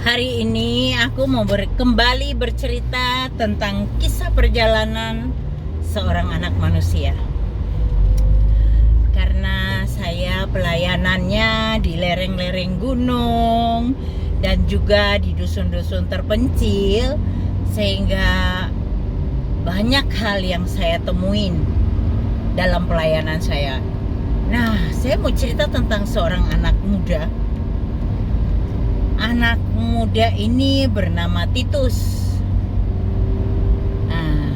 Hari ini aku mau kembali bercerita tentang kisah perjalanan seorang anak manusia. Karena saya pelayanannya di lereng-lereng gunung dan juga di dusun-dusun terpencil, sehingga banyak hal yang saya temuin dalam pelayanan saya. Nah, saya mau cerita tentang seorang anak muda. Anak muda ini bernama Titus. Nah,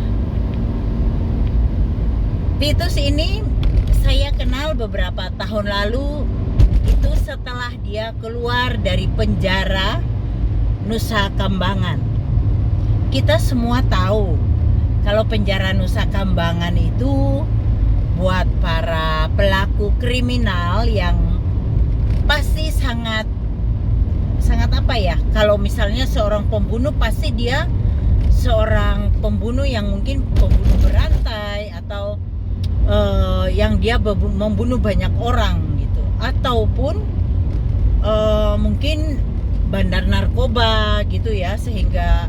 Titus ini saya kenal beberapa tahun lalu. Itu setelah dia keluar dari penjara Nusa Kambangan. Kita semua tahu kalau penjara Nusa Kambangan itu buat para pelaku kriminal yang pasti sangat apa ya, kalau misalnya seorang pembunuh pasti dia seorang pembunuh yang mungkin pembunuh berantai atau yang dia membunuh banyak orang gitu, ataupun mungkin bandar narkoba gitu ya, sehingga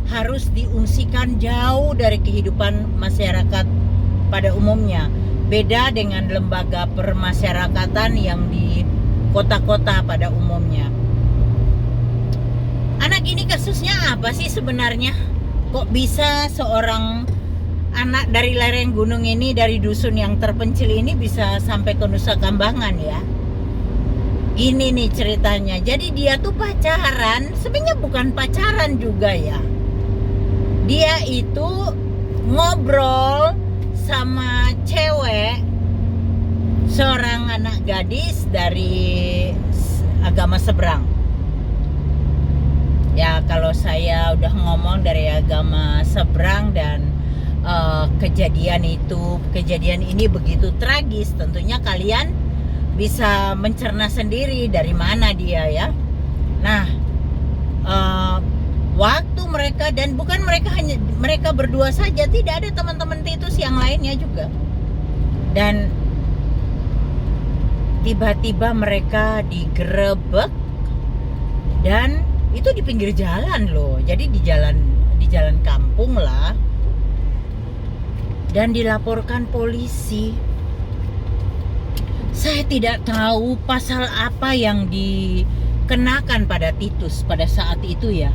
harus diungsikan jauh dari kehidupan masyarakat pada umumnya. Beda dengan lembaga permasyarakatan yang di kota-kota pada umumnya. Anak ini kasusnya apa sih sebenarnya? Kok bisa seorang anak dari lereng gunung ini, dari dusun yang terpencil ini, bisa sampai ke Nusa Kambangan ya? Gini nih ceritanya. Jadi dia tuh pacaran, sebenarnya bukan pacaran juga ya. Dia itu ngobrol sama cewek, seorang anak gadis dari agama seberang. Ya, kalau saya udah ngomong dari agama seberang dan kejadian ini begitu tragis, tentunya kalian bisa mencerna sendiri dari mana dia ya. Nah, waktu mereka, dan bukan hanya mereka berdua saja, tidak ada teman-teman Titus yang lainnya juga. Dan tiba-tiba mereka digerebek, dan itu di pinggir jalan loh. Jadi di jalan kampung lah. Dan dilaporkan polisi. Saya tidak tahu pasal apa yang dikenakan pada Titus pada saat itu ya.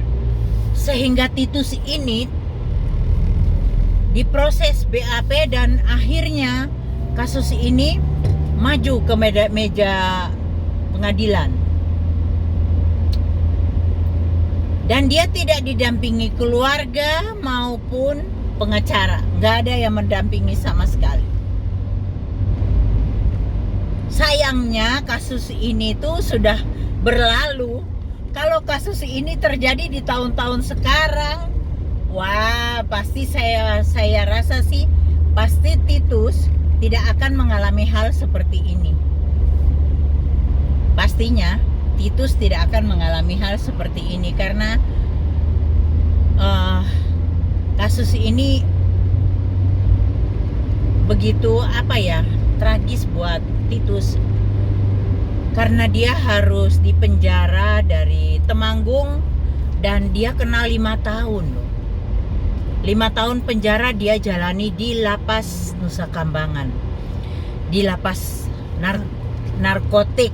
Sehingga Titus ini diproses BAP dan akhirnya kasus ini maju ke meja pengadilan. Dan dia tidak didampingi keluarga maupun pengacara. Nggak ada yang mendampingi sama sekali. Sayangnya kasus ini tuh sudah berlalu. Kalau kasus ini terjadi di tahun-tahun sekarang, wah, pasti saya rasa sih pasti Titus tidak akan mengalami hal seperti ini. Pastinya Titus tidak akan mengalami hal seperti ini karena kasus ini begitu tragis buat Titus, karena dia harus dipenjara dari Temanggung dan dia kena 5 tahun loh. 5 tahun penjara dia jalani di lapas Nusa Kambangan, di lapas narkotik.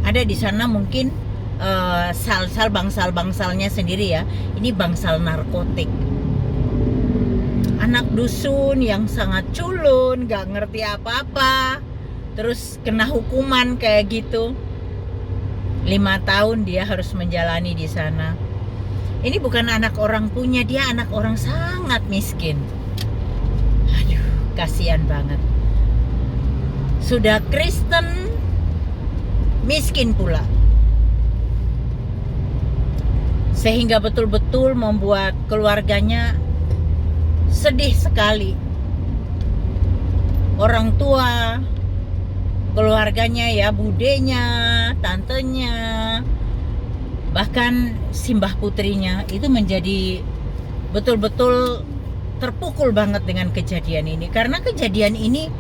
Ada di sana mungkin bangsal-bangsalnya sendiri ya. Ini bangsal narkotik. Anak dusun yang sangat culun, gak ngerti apa-apa, terus kena hukuman kayak gitu. 5 tahun dia harus menjalani di sana. Ini bukan anak orang punya, dia anak orang sangat miskin. Aduh, kasihan banget. Sudah Kristen, miskin pula. Sehingga betul-betul membuat keluarganya sedih sekali. Orang tua, keluarganya ya, budenya, tantenya, bahkan simbah putrinya itu menjadi betul-betul terpukul banget dengan kejadian ini. Karena kejadian ini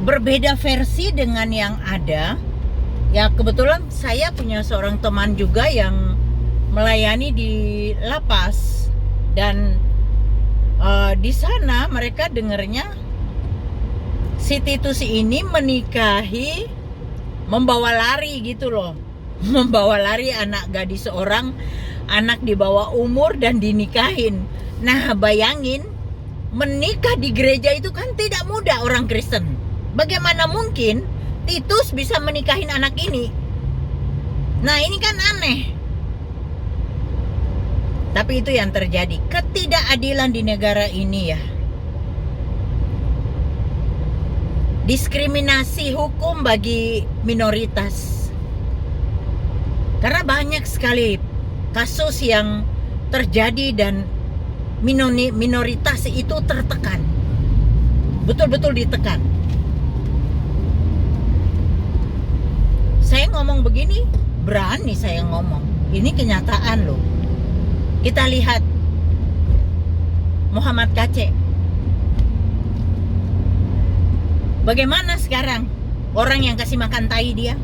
berbeda versi dengan yang ada Ya kebetulan saya punya seorang teman juga yang melayani di lapas, dan di sana mereka dengarnya si Titus ini menikahi, membawa lari gitu loh. Membawa lari anak gadis seorang, anak di bawah umur, dan dinikahin. Nah bayangin, menikah di gereja itu kan tidak mudah orang Kristen. Bagaimana mungkin Titus bisa menikahin anak ini? Nah ini kan aneh. Tapi itu yang terjadi, ketidakadilan di negara ini ya. Diskriminasi hukum bagi minoritas. Karena banyak sekali kasus yang terjadi dan minoritas itu tertekan. Betul-betul ditekan. Saya ngomong begini, berani saya ngomong. Ini kenyataan loh. Kita lihat Muhammad Kacek. Bagaimana sekarang orang yang kasih makan tai dia?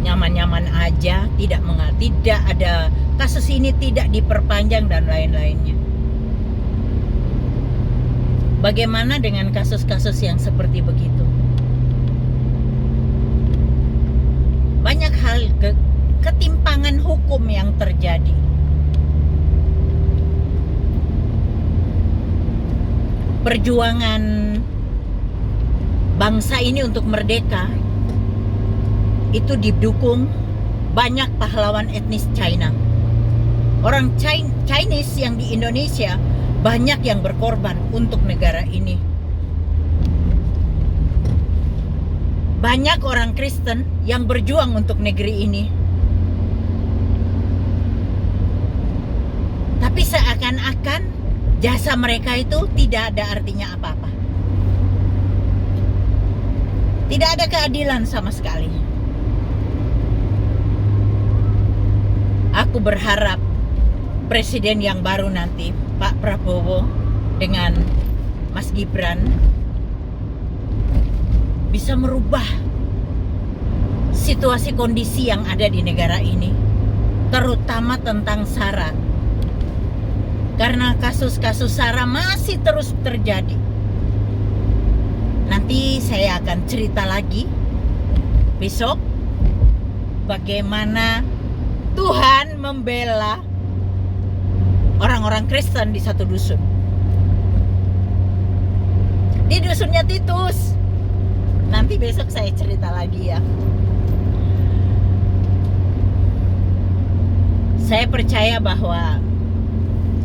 Nyaman-nyaman aja, tidak ada kasus ini tidak diperpanjang dan lain-lainnya. Bagaimana dengan kasus-kasus yang seperti begitu? Banyak hal ketimpangan hukum yang terjadi. Perjuangan bangsa ini untuk merdeka itu didukung banyak pahlawan etnis China. Orang Chinese yang di Indonesia banyak yang berkorban untuk negara ini. Banyak orang Kristen yang berjuang untuk negeri ini. Tapi seakan-akan jasa mereka itu tidak ada artinya apa-apa. Tidak ada keadilan sama sekali. Aku berharap presiden yang baru nanti, Pak Prabowo dengan Mas Gibran, bisa merubah situasi kondisi yang ada di negara ini, terutama tentang SARA. Karena kasus-kasus SARA masih terus terjadi. Nanti saya akan cerita lagi besok bagaimana Tuhan membela orang-orang Kristen di satu dusun. Di dusunnya Titus. Nanti besok saya cerita lagi ya. Saya percaya bahwa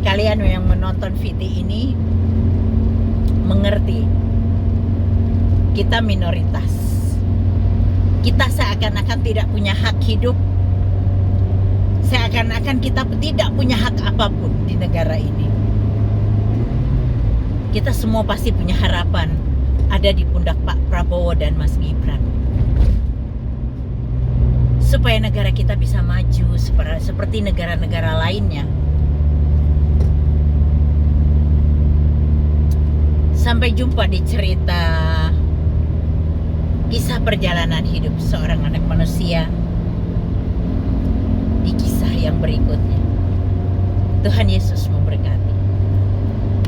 kalian yang menonton video ini mengerti. Kita minoritas. Kita seakan-akan tidak punya hak hidup. Seakan-akan kita tidak punya hak apapun di negara ini. Kita semua pasti punya harapan ada di pundak Pak Prabowo dan Mas Gibran, supaya negara kita bisa maju seperti negara-negara lainnya. Sampai jumpa di cerita kisah perjalanan hidup seorang anak manusia di kisah yang berikutnya. Tuhan Yesus memberkati.